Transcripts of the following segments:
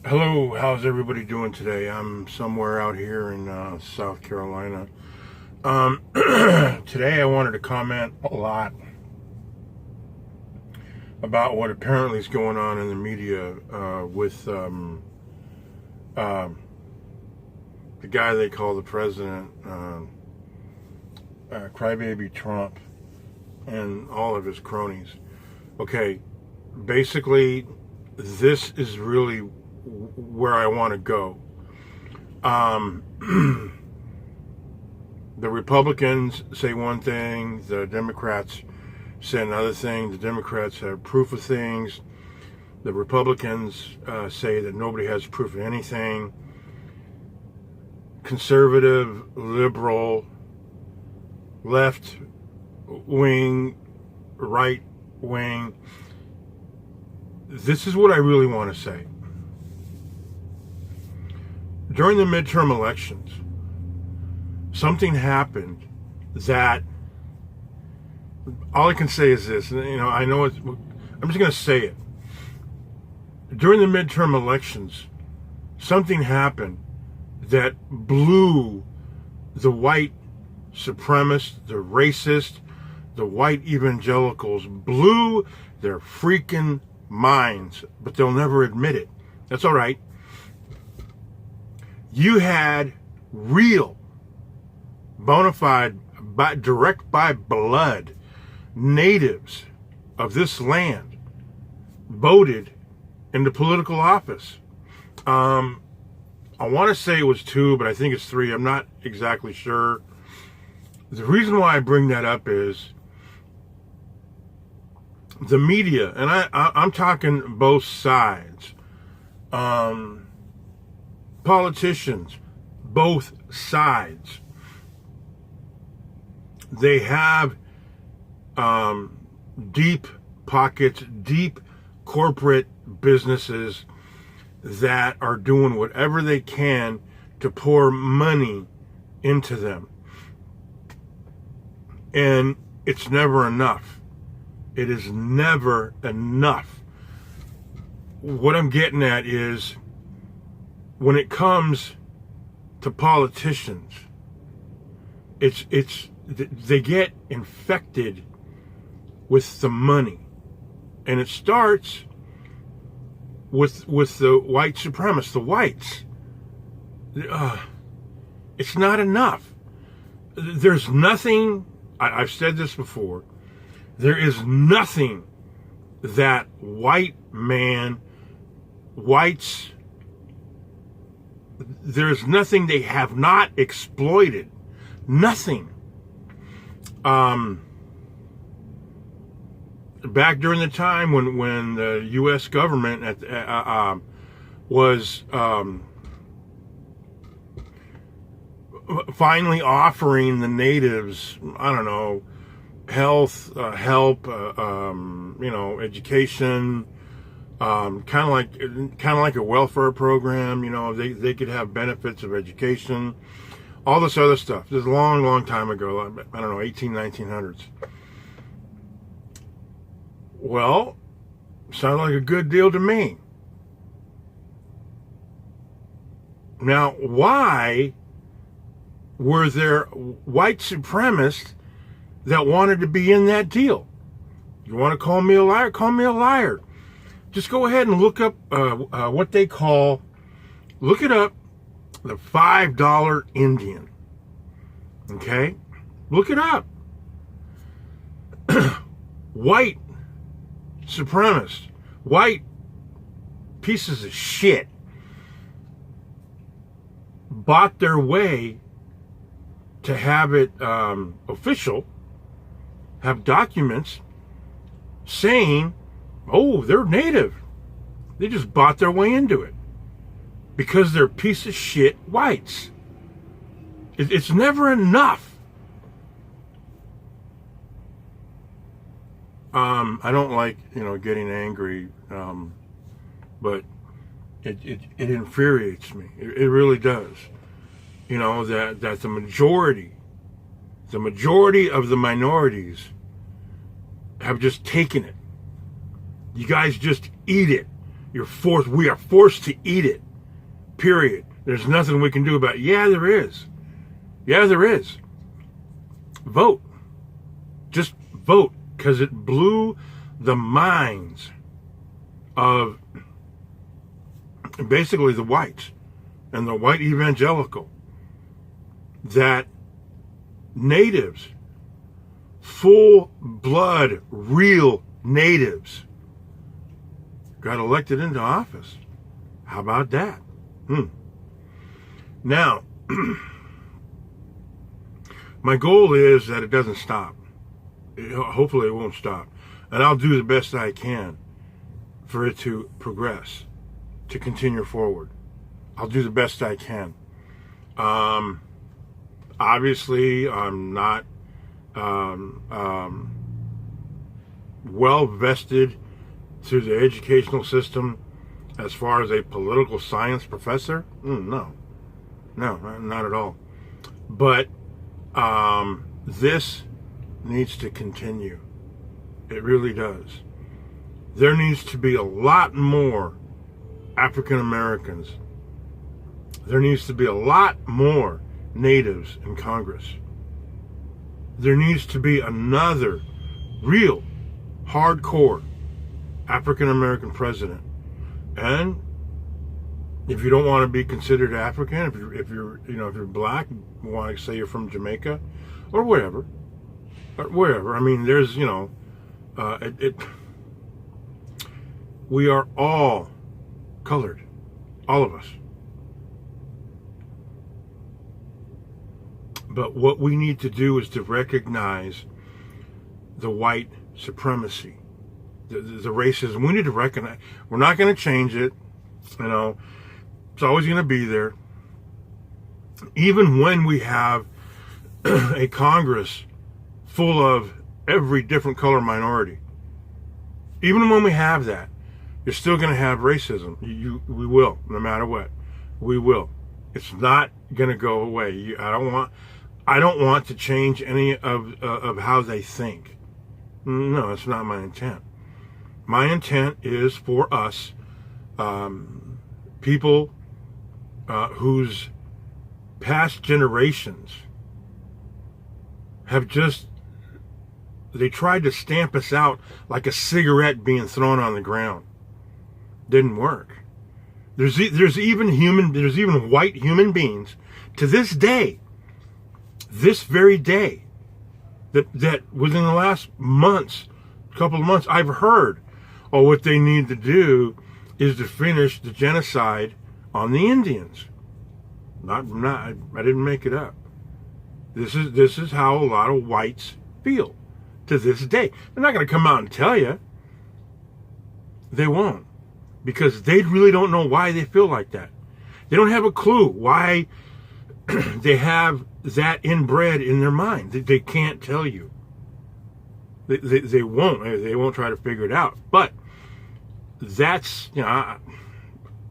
Hello, how's everybody doing today? I'm somewhere out here in South Carolina. Today I wanted to comment a lot about what apparently is going on in the media with the guy they call the president, Crybaby Trump, and all of his cronies. Okay, basically, this is really where I want to go. The Republicans say one thing, the Democrats say another thing. The Democrats have proof of things. The Republicans say that nobody has proof of anything. Conservative, liberal, left wing, right wing. This is what I really want to say. During the midterm elections, something happened that all I can say is this. I know it's, I'm just going to say it. During the midterm elections, something happened that blew the white supremacists, the racists, the white evangelicals, blew their freaking minds, but they'll never admit it. That's all right. You had real, bona fide, direct by blood, natives of this land voted into political office. I want to say it was 2, but I think it's 3. I'm not exactly sure. The reason why I bring that up is the media, and I'm talking both sides. Politicians, both sides, they have deep pockets, deep corporate businesses that are doing whatever they can to pour money into them. And it's never enough. It is never enough. What I'm getting at is, when it comes to politicians, they get infected with the money, and it starts with the white supremacists, the whites. It's not enough. There's nothing. I've said this before. There is nothing that whites. There's nothing they have not exploited. Nothing. Back during the time when the U.S. government was finally offering the natives, I don't know, health, help, education, kind of like a welfare program. They could have benefits of education, all this other stuff. This is a long time ago. I don't know, 1900s. Well, sounded like a good deal to me. Now, why were there white supremacists that wanted to be in that deal? You want to call me a liar? Call me a liar. Just go ahead and look up what they call, look it up, the $5 Indian. Okay? Look it up. White supremacists, white pieces of shit, bought their way to have it official, have documents saying, oh, they're native. They just bought their way into it because they're piece of shit whites. It's never enough. I don't like, getting angry, but it infuriates me. It really does. That the majority of the minorities have just taken it. You guys just eat it. We are forced to eat it. Period. There's nothing we can do about it. Yeah, there is. Yeah, there is. Vote. Just vote, because it blew the minds of basically the whites and the white evangelical that natives, full-blood, real natives, got elected into office. How about that? Now, my goal is that it doesn't stop. Hopefully it won't stop. And I'll do the best I can for it to progress, to continue forward. I'll do the best I can. Obviously, I'm not well vested through the educational system as far as a political science professor. No, not at all. But this needs to continue. It really does. There needs to be a lot more African Americans. There needs to be a lot more natives in Congress. There needs to be another real hardcore African American president. And if you don't want to be considered African, if you're black, you want to say you're from Jamaica or wherever. I mean, there's, we are all colored, all of us. But what we need to do is to recognize the white supremacy, the racism. We need to recognize. We're not going to change it. It's always going to be there. Even when we have a Congress full of every different color minority, even when we have that, you're still going to have racism. We will, no matter what. We will. It's not going to go away. I don't want to change any of how they think. No, it's not my intent. My intent is for us, people whose past generations have they tried to stamp us out like a cigarette being thrown on the ground. Didn't work. There's even white human beings to this day, this very day, that within the last couple of months, I've heard, what they need to do is to finish the genocide on the Indians. I didn't make it up. This is how a lot of whites feel to this day. They're not going to come out and tell you. They won't, because they really don't know why they feel like that. They don't have a clue why they have that inbred in their mind. They can't tell you. They won't. They won't try to figure it out. But that's, I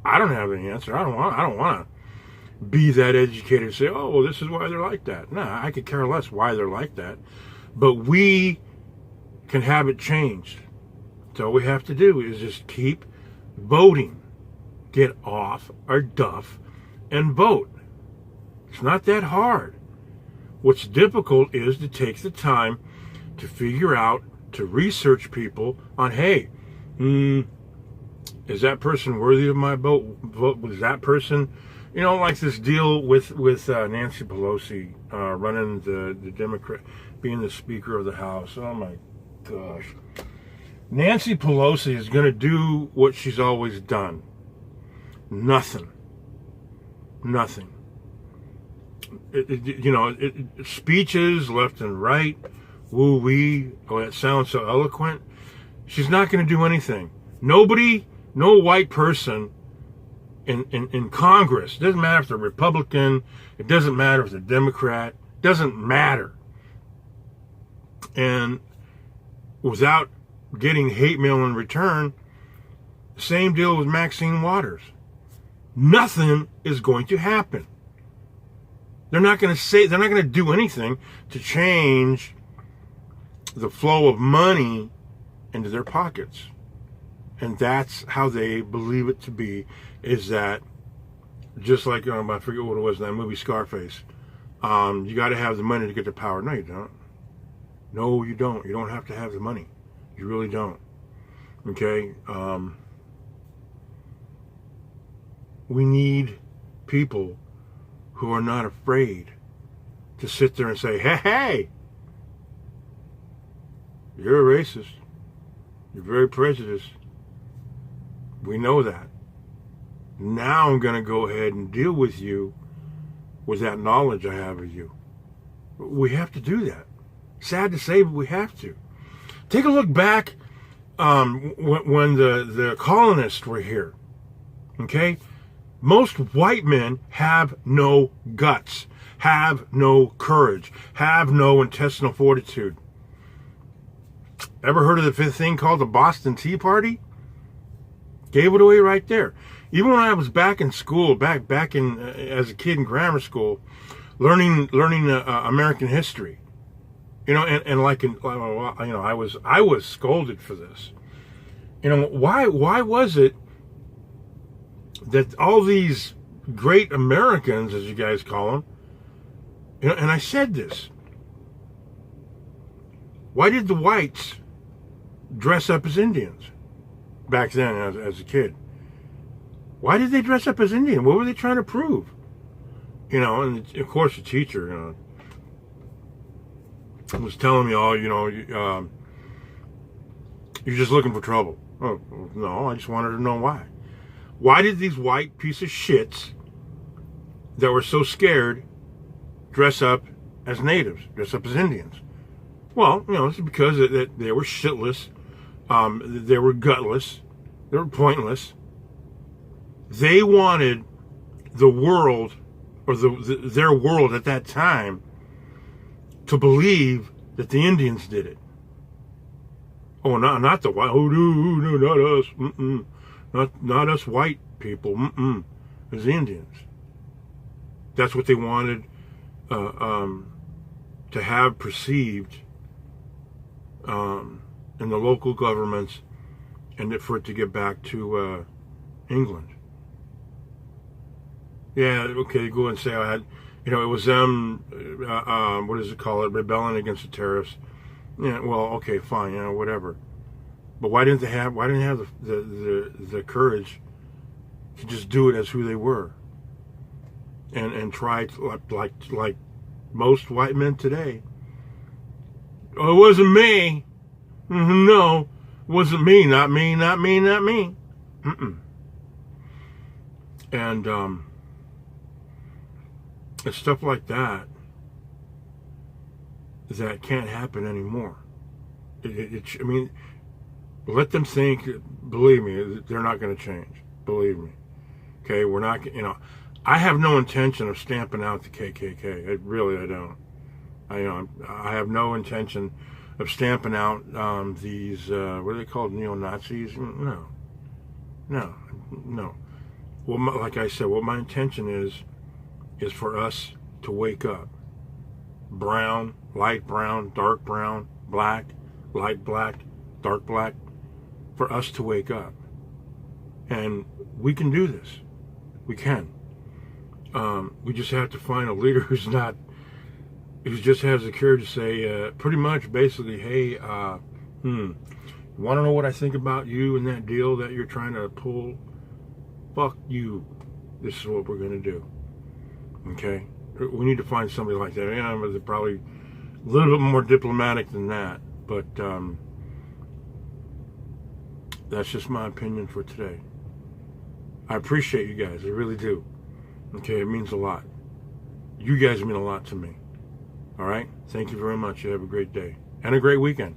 don't have any answer. I don't want to be that educated and say, oh, well, this is why they're like that. No, I could care less why they're like that. But we can have it changed. So all we have to do is just keep voting. Get off our duff and vote. It's not that hard. What's difficult is to take the time to figure out, to research people on, hey, is that person worthy of my vote? Was that person, like this deal with Nancy Pelosi running the Democrat, being the Speaker of the House. Oh my gosh. Nancy Pelosi is going to do what she's always done. Nothing. Speeches left and right, woo-wee, it sounds so eloquent. She's not going to do anything. Nobody, no white person in Congress, it doesn't matter if they're Republican, it doesn't matter if they're Democrat, it doesn't matter. And without getting hate mail in return, same deal with Maxine Waters. Nothing is going to happen. They're not going to do anything to change the flow of money into their pockets. And that's how they believe it to be, is that just like, I forget what it was in that movie Scarface, you got to have the money to get the power. No, you don't. No, you don't. You don't have to have the money. You really don't. Okay? We need people who are not afraid to sit there and say, hey, you're a racist. You're very prejudiced. We know that. Now I'm going to go ahead and deal with you with that knowledge I have of you. We have to do that. Sad to say, but we have to. Take a look back when the colonists were here. Okay? Most white men have no guts, have no courage, have no intestinal fortitude. Ever heard of the thing called the Boston Tea Party? Gave it away right there. Even when I was back in school, back in as a kid in grammar school, learning American history, and like I was scolded for this. Why was it that all these great Americans, as you guys call them, and I said this, why did the whites dress up as Indians back then as a kid? Why did they dress up as Indian? What were they trying to prove? And of course the teacher, was telling me, you're just looking for trouble. Oh, no, I just wanted to know why. Why did these white piece of shits that were so scared dress up as natives, dress up as Indians? Well, it's because they were shitless, they were gutless, they were pointless. They wanted the world, or their world at that time, to believe that the Indians did it. Oh, not the white. Oh, no, not us. Not us white people. It was the Indians. That's what they wanted to have perceived in the local governments, and for it to get back to England. Yeah, okay, go and say I had, it was them, what does it call it, rebelling against the terrorists. Yeah, well, okay, fine, whatever. But why didn't they have the courage to just do it as who they were? And try to, like most white men today. Oh, it wasn't me. No, it wasn't me, not me, not me, not me. And it's stuff like that can't happen anymore. I mean, let them think. Believe me, they're not going to change. Believe me. Okay, we're not. I have no intention of stamping out the KKK. I don't. I have no intention of stamping out these. What are they called? Neo-Nazis? No. Well, like I said, what my intention is for us to wake up. Brown, light brown, dark brown, black, light black, dark black. For us to wake up. And we can do this. We can. We just have to find a leader who just has the courage to say, pretty much, basically, hey, you want to know what I think about you and that deal that you're trying to pull? Fuck you. This is what we're going to do. Okay? We need to find somebody like that. They're probably a little bit more diplomatic than that, but that's just my opinion for today. I appreciate you guys. I really do. Okay, it means a lot. You guys mean a lot to me. All right? Thank you very much. You have a great day and a great weekend.